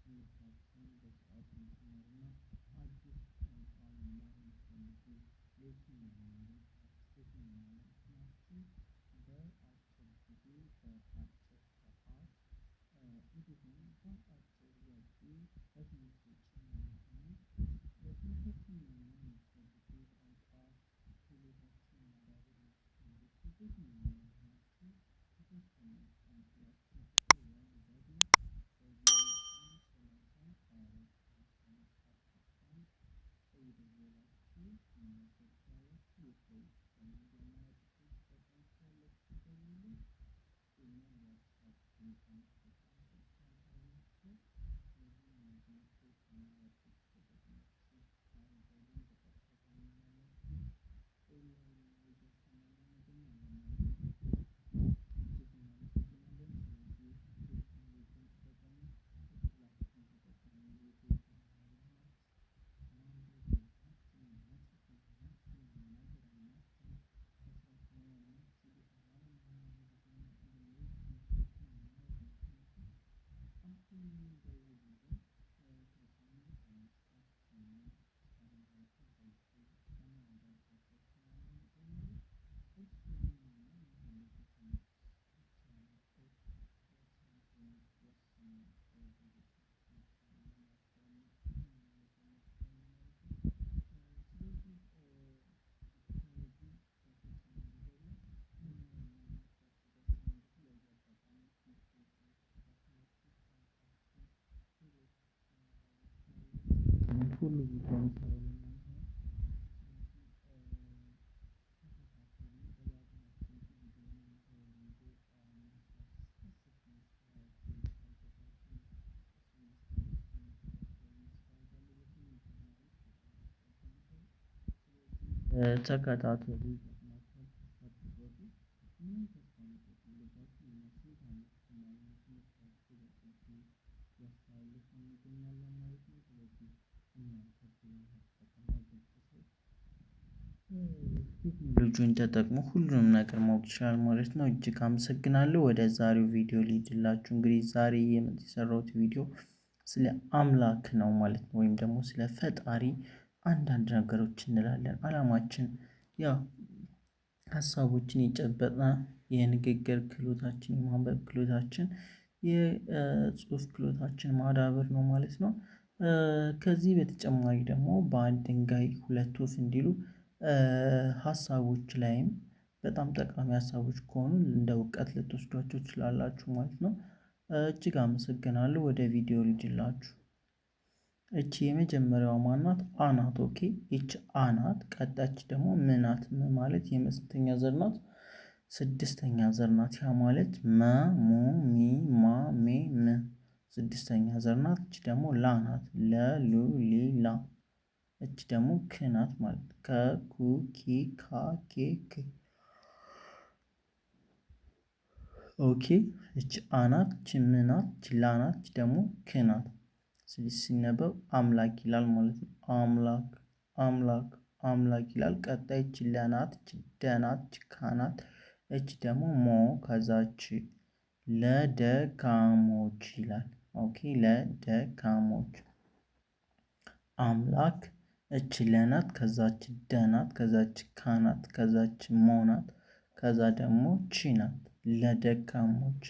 ትምህርታችን በሰአት እንድንማርና አዲስ ቋንቋ መማር የምትፈልጉ የትኛውም ማለት የትኛውም ማለት ናችሁ በአጭር ጊዜ በአጭር ሰዓት እንዲሁም በአጭር ወጪ በትምህርት ውጪ ማለት ነው። ትምህርታችን መማር የምትፈልጉ ቋንቋ ክህሎታችሁን ማዳበር የምትፈልጉ የትኛውም ማለት ናችሁ የተወሰኑ ቋንቋዎችን በቀላሉ ደግሞ ሁሉ ቪዲዮውን ተከታተሉ። ቴክኖሎጂን ተጠቅሞ ሁሉንም ነገር ማወቅ ይችላል ማለት ነው። እጅግ አመሰግናለሁ። ወደ ዛሬው ቪዲዮ ልሂድላችሁ። እንግዲህ ዛሬ የሰራሁት ቪዲዮ ስለ አምላክ ነው ማለት ነው። ወይም ደግሞ ስለ ፈጣሪ አንዳንድ ነገሮች እንላለን። አላማችን ያው ሀሳቦችን የጨበጠ የንግግር ክህሎታችን የማንበብ ክህሎታችን የጽሁፍ ክህሎታችን ማዳበር ነው ማለት ነው። ከዚህ በተጨማሪ ደግሞ በአንድ ድንጋይ ሁለት ወፍ እንዲሉ ሀሳቦች ላይም በጣም ጠቃሚ ሀሳቦች ከሆኑ እንደ እውቀት ልትወስዷቸው ትችላላችሁ ማለት ነው። እጅግ አመሰግናለሁ። ወደ ቪዲዮ ልሂድላችሁ። እቺ የመጀመሪያዋ ማን ናት? አ ናት። ኦኬ ይቺ አ ናት። ቀጣች ደግሞ ም ናት። ም ማለት የስንተኛ ዘር ናት? ስድስተኛ ዘር ናት። ያ ማለት መ ሙ ሚ ማ ሜ ም ስድስተኛ ዘር ናት። እቺ ደግሞ ላ ናት። ለ ሉ ሊ ላ እቺ ደግሞ ክ ናት ማለት ከ ኩ ኪ ካ ኬ ክ ኦኬ እቺ አ ናት። እቺ ም ናት። እቺ ላ ናት። እቺ ደግሞ ክ ናት። ስለዚህ ሲነበብ አምላክ ይላል ማለት ነው። አምላክ አምላክ አምላክ ይላል። ቀጣይ እቺ ለ ናት። እቺ ደ ናት። እቺ ካ ናት። እቺ ደግሞ ሞ ከዛች ለደካሞች ይላል። ኦኬ ለደካሞች አምላክ እቺ ለ ናት። ከዛች ደ ናት። ከዛች ካ ናት። ከዛች ሞ ናት። ከዛ ደግሞ ቺ ናት። ለደካሞች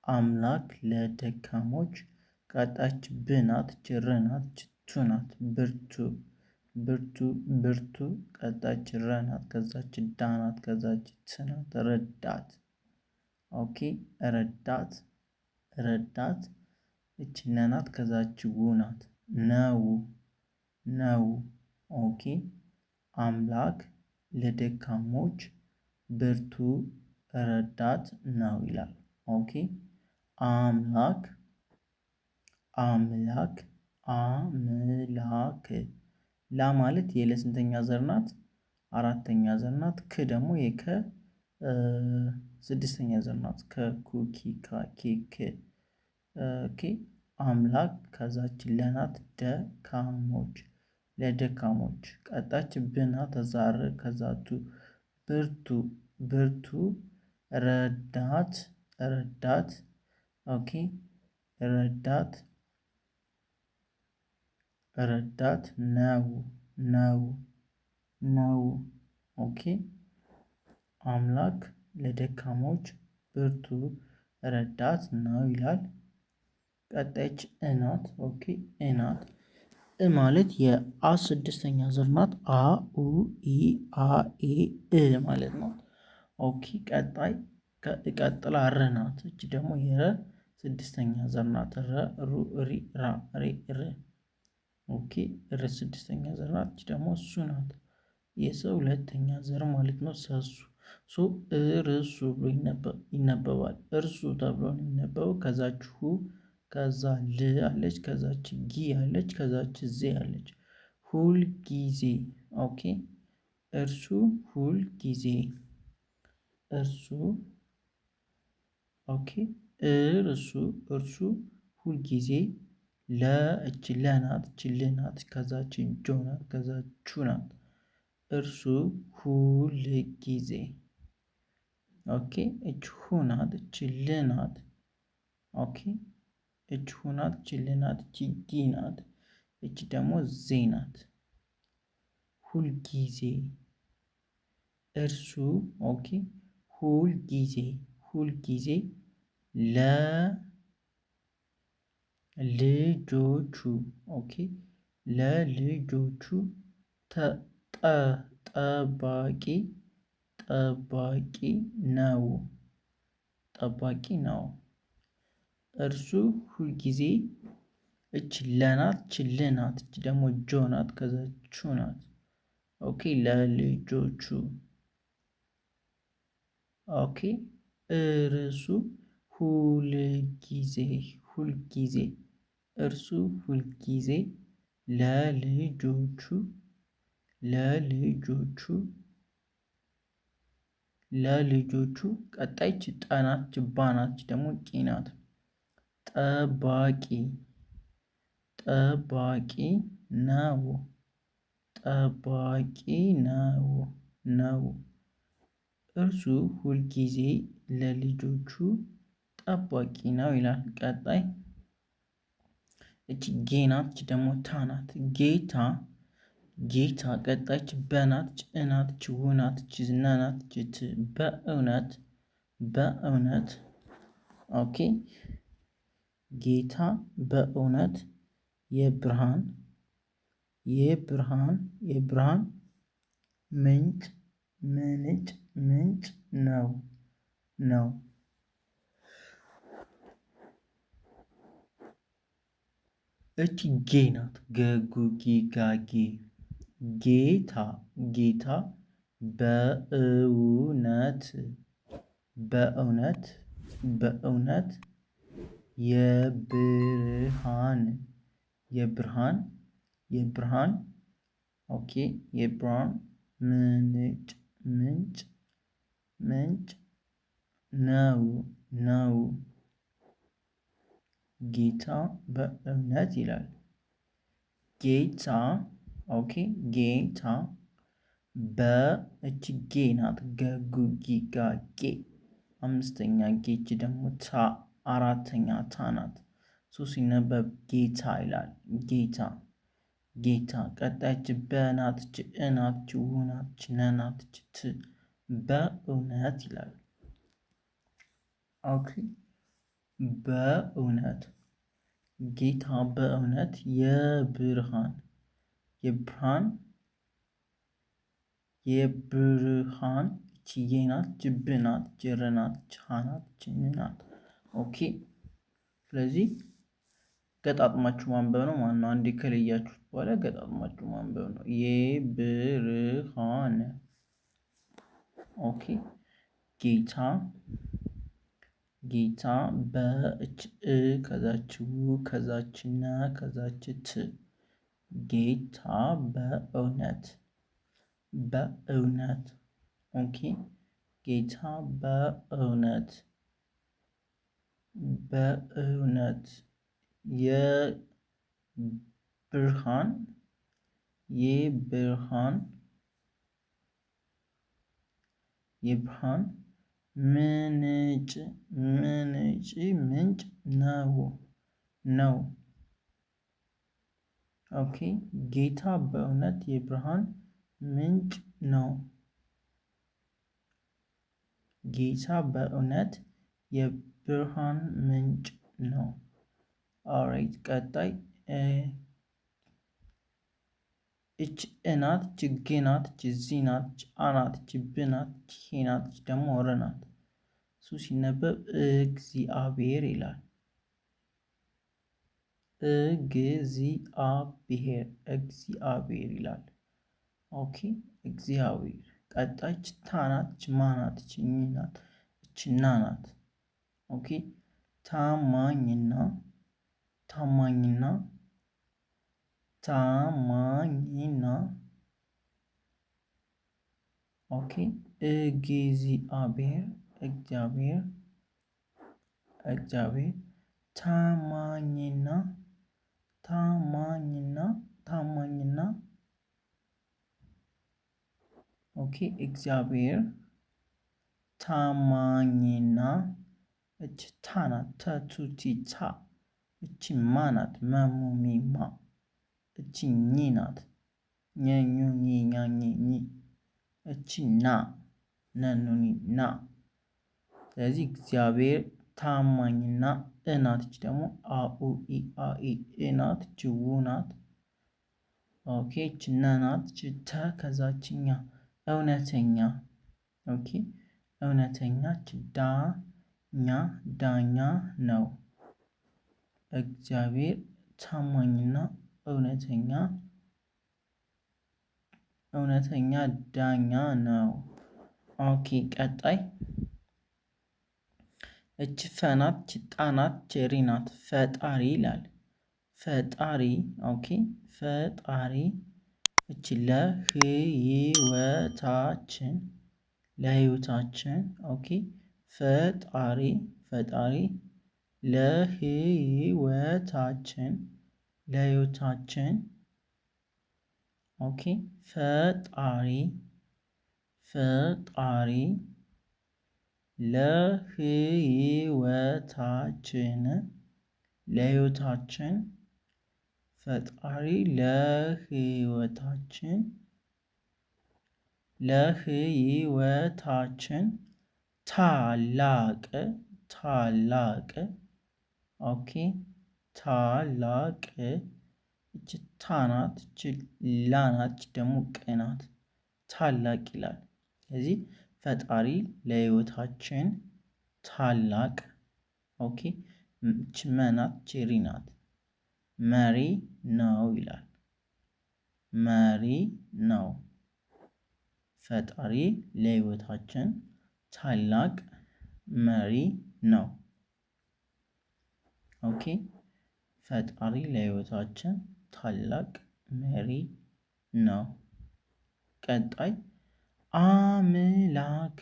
አምላክ ለደካሞች ቀጣች ብ ናት። እቺ ር ናት። እቺ ቱ ናት። ብርቱ ብርቱ ብርቱ ቀጣች ረ ናት። ከዛች ዳ ናት። ከዛች ት ናት። ረዳት ኦኬ ረዳት ረዳት እቺ ነ ናት። ከዛች ው ናት። ነው ነው ኦኬ አምላክ ለደካሞች ብርቱ ረዳት ነው ይላል። ኦኬ አምላክ አምላክ አምላክ ላ ማለት የለ ስንተኛ ዘር ናት? አራተኛ ዘር ናት። ክ ደግሞ የከ ስድስተኛ ዘር ናት። ከ ኩ ኪ ካ ኬ ክ ኦኬ አምላክ ከዛች ለ ናት። ደካሞች ለደካሞች ቀጣች ብ ናት። ከዛ ር ከዛ ቱ ብርቱ ብርቱ ረዳት ረዳት ኦኬ ረዳት ረዳት ነው ነው ነው። ኦኬ አምላክ ለደካሞች ብርቱ ረዳት ነው ይላል። ቀጣይች እናት ኦኬ እናት ማለት የአ ስድስተኛ ዘር ናት። አ ኡ ኢ አ ኤ እ ማለት ነው። ኦኬ ቀጣይ ቀጥላ ረ ናት። እቺ ደግሞ የረ ስድስተኛ ዘር ናት። ረ ሩ ሪ ራ ሬ ር ኦኬ ረ ስድስተኛ ዘር ናት። እቺ ደግሞ እሱ ናት። የሰው ሁለተኛ ዘር ማለት ነው። ሰሱ ሶ እርሱ ብሎ ይነበባል። እርሱ ተብሎ ነው የሚነበበው። ከዛች ሁ ከዛ ል አለች ከዛች ጊ አለች ከዛች ዜ አለች። ሁል ጊዜ ኦኬ እርሱ ሁል ጊዜ እርሱ ኦኬ እርሱ ሁል ጊዜ ለ እች ለ ናት እች ል ናት ከዛች ጆ ናት ከዛች ቹ ናት። እርሱ ሁል ጊዜ ኦኬ እች ሁ ናት እች ል ናት ኦኬ እች ሁ ናት እች ል ናት እች ጊ ናት እች ደግሞ ዜ ናት። ሁል ጊዜ እርሱ ኦኬ ሁል ጊዜ ሁል ጊዜ ለልጆቹ ኦኬ ለልጆቹ ጠባቂ ጠባቂ ነው ጠባቂ ነው። እርሱ ሁልጊዜ እች ለናት እች ልናት እች ደግሞ ጆ ናት ከዛቹ ናት። ኦኬ ለልጆቹ ኦኬ እርሱ ሁልጊዜ ሁልጊዜ እርሱ ሁልጊዜ ለልጆቹ ለልጆቹ ለልጆቹ ቀጣይች ጠናች ባናች ደግሞ ቂ ናት። ጠባቂ ጠባቂ ነው ጠባቂ ነው ነው። እርሱ ሁልጊዜ ለልጆቹ ጠባቂ ነው ይላል። ቀጣይ እቺ ጌ ናት እቺ ደግሞ ታ ናት። ጌታ ጌታ ቀጣይች በናት እናት ችውናት ችዝናናት ችት በእውነት በእውነት ኦኬ ጌታ በእውነት የብርሃን የብርሃን የብርሃን ምንጭ ምንጭ ምንጭ ነው ነው። እቺ ጌ ናት ገጉ ጊጋጌ ጌታ ጌታ በእውነት በእውነት በእውነት የብርሃን የብርሃን የብርሃን ኦኬ የብርሃን ምንጭ ምንጭ ምንጭ ነው ነው። ጌታ በእውነት ይላል። ጌታ ኦኬ ጌታ በእች ጌ ናት ገጉ ጊጋ ጌ አምስተኛ ጌች ደግሞ ታ አራተኛ ታ ናት። ሶ ሲነበብ ጌታ ይላል። ጌታ ጌታ ቀጣይች በናትች እናትች ውናትች ነናትች ት በእውነት ይላል። ኦኬ በእውነት ጌታ በእውነት የብርሃን የብርሃን የብርሃን ችዬ ናት ጅብ ናት ጅር ናት ቻ ናት ችን ናት። ኦኬ ስለዚህ ገጣጥማችሁ ማንበብ ነው። ማነው አንዴ ከለያችሁት በኋላ ገጣጥማችሁ ማንበብ ነው። የብርሃን ኦኬ ጌታ ጌታ በእች ከዛች ው ከዛች ነ ከዛች ት ጌታ በእውነት በእውነት ኦኬ ጌታ በእውነት በእውነት የብርሃን የብርሃን የብርሃን ምንጭ ምንጭ ምንጭ ነው ነው። ኦኬ ጌታ በእውነት የብርሃን ምንጭ ነው። ጌታ በእውነት የብርሃን ምንጭ ነው። ኦራይት ቀጣይ እች እናት ችጌ ናት ችዚ ናት ጫናት ችብናት ቼናት ደግሞ ወረናት እሱ ሲነበብ እግዚአብሔር ይላል። እግዚአብሔር እግዚአብሔር ይላል። ኦኬ እግዚአብሔር ቀጣይ ችታናት ችማናት ችኝናት ችናናት። ኦኬ ታማኝና ታማኝና ታማኝና ኦኬ እግዚአብሔር እግዚአብሔር እግዚአብሔር ታማኝና ታማኝና ታማኝና ኦኬ እግዚአብሔር ታማኝና እች ታናት ተቱቲታ እቺ ማናት መሙሚማ እቺ ኝ ናት ኘኙ ኛኝ እቺ ና ነኑኒ ና። ስለዚህ እግዚአብሔር ታማኝና እናት እች ደግሞ አኡኢ አኢ እናት ችው ናት። ኦኬ ችነ ናት ችተ ከዛችኛ እውነተኛ ኦኬ እውነተኛ ዳኛ ዳኛ ነው። እግዚአብሔር ታማኝና እውነተኛ እውነተኛ ዳኛ ነው። ኦኬ ቀጣይ እች ፈናት ችጣናት ቼሪናት ፈጣሪ ይላል። ፈጣሪ ኦኬ ፈጣሪ እች ለህይወታችን ለህይወታችን ኦኬ ፈጣሪ ፈጣሪ ለህይወታችን ለህይወታችን ኦኬ ፈጣሪ ፈጣሪ ለህይወታችን ለህይወታችን ፈጣሪ ለህይወታችን ለህይወታችን ታላቅ ታላቅ ኦኬ ታላቅ እች ታናት እች ላናት ደግሞ ቀናት ታላቅ ይላል። ስለዚህ ፈጣሪ ለህይወታችን ታላቅ ኦኬ እች መናት ቼሪ ናት መሪ ነው ይላል። መሪ ነው ፈጣሪ ለህይወታችን ታላቅ መሪ ነው። ኦኬ ፈጣሪ ለህይወታችን ታላቅ መሪ ነው። ቀጣይ አምላክ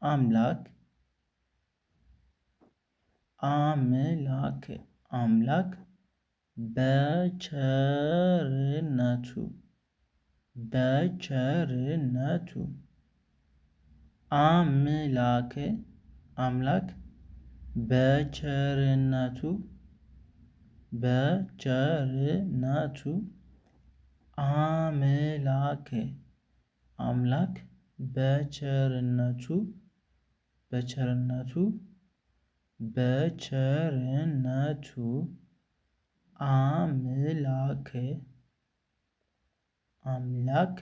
አምላክ አምላክ አምላክ በቸርነቱ በቸርነቱ አምላክ አምላክ በቸርነቱ በቸርነቱ አምላክ አምላክ በቸርነቱ በቸርነቱ በቸርነቱ አምላክ አምላክ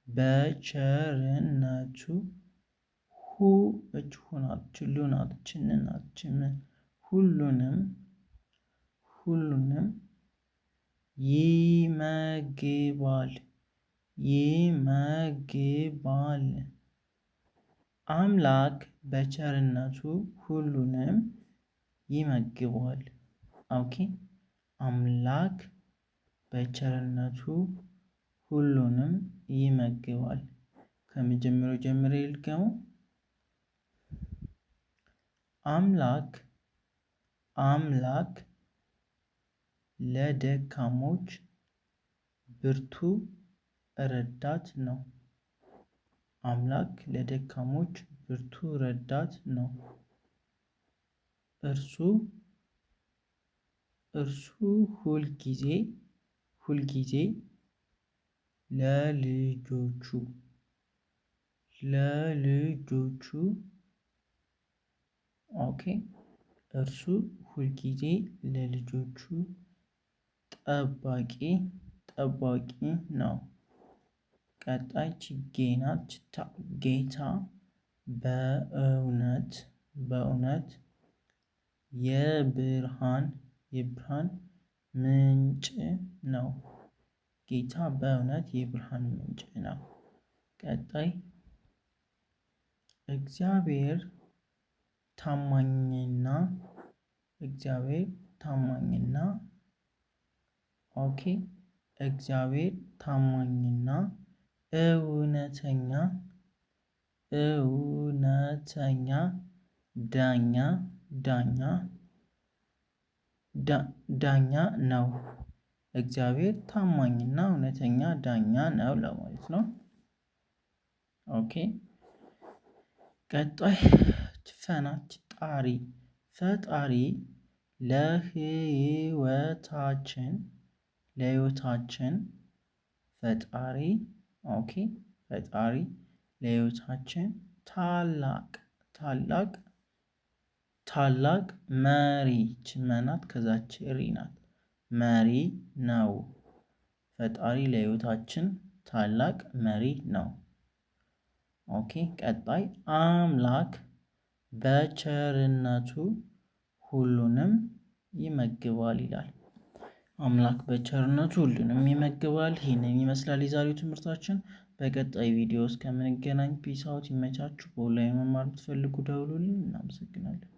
በቸርነቱ እች ሁናት ችሉናት ችንናት ችም ሁሉንም ሁሉንም ይመግባል ይመግባል። አምላክ በቸርነቱ ሁሉንም ይመግባል። ኦኬ አምላክ በቸርነቱ ሁሉንም ይመግባል። ከመጀመሪያው ጀምሬ ልድገመው። አምላክ አምላክ ለደካሞች ብርቱ ረዳት ነው። አምላክ ለደካሞች ብርቱ ረዳት ነው። እርሱ ሁልጊዜ ለልጆቹ ኦኬ እርሱ ሁልጊዜ ለልጆቹ ጠባቂ ነው። ቀጣይ ችጌ ናት። ጌታ በእውነት የብርሃን ምንጭ ነው። ጌታ በእውነት የብርሃን ምንጭ ነው። ቀጣይ እግዚአብሔር ታማኝና ኦኬ እግዚአብሔር ታማኝና እውነተኛ ዳኛ ነው። እግዚአብሔር ታማኝና እውነተኛ ዳኛ ነው ለማለት ነው። ኦኬ ቀጣይ ፈጣሪ ለህይወታችን ታላቅ መሪ ችመናት ከዛች ሪ ናት መሪ ነው። ፈጣሪ ለህይወታችን ታላቅ መሪ ነው። ኦኬ ቀጣይ አምላክ በቸርነቱ ሁሉንም ይመግባል ይላል። አምላክ በቸርነቱ ሁሉንም ይመግባል። ይህንን ይመስላል የዛሬው ትምህርታችን። በቀጣይ ቪዲዮ እስከምንገናኝ ፒስ አውት። ይመቻችሁ። በኦንላይን መማር ብትፈልጉ ደውሉልኝ። እናመሰግናለን።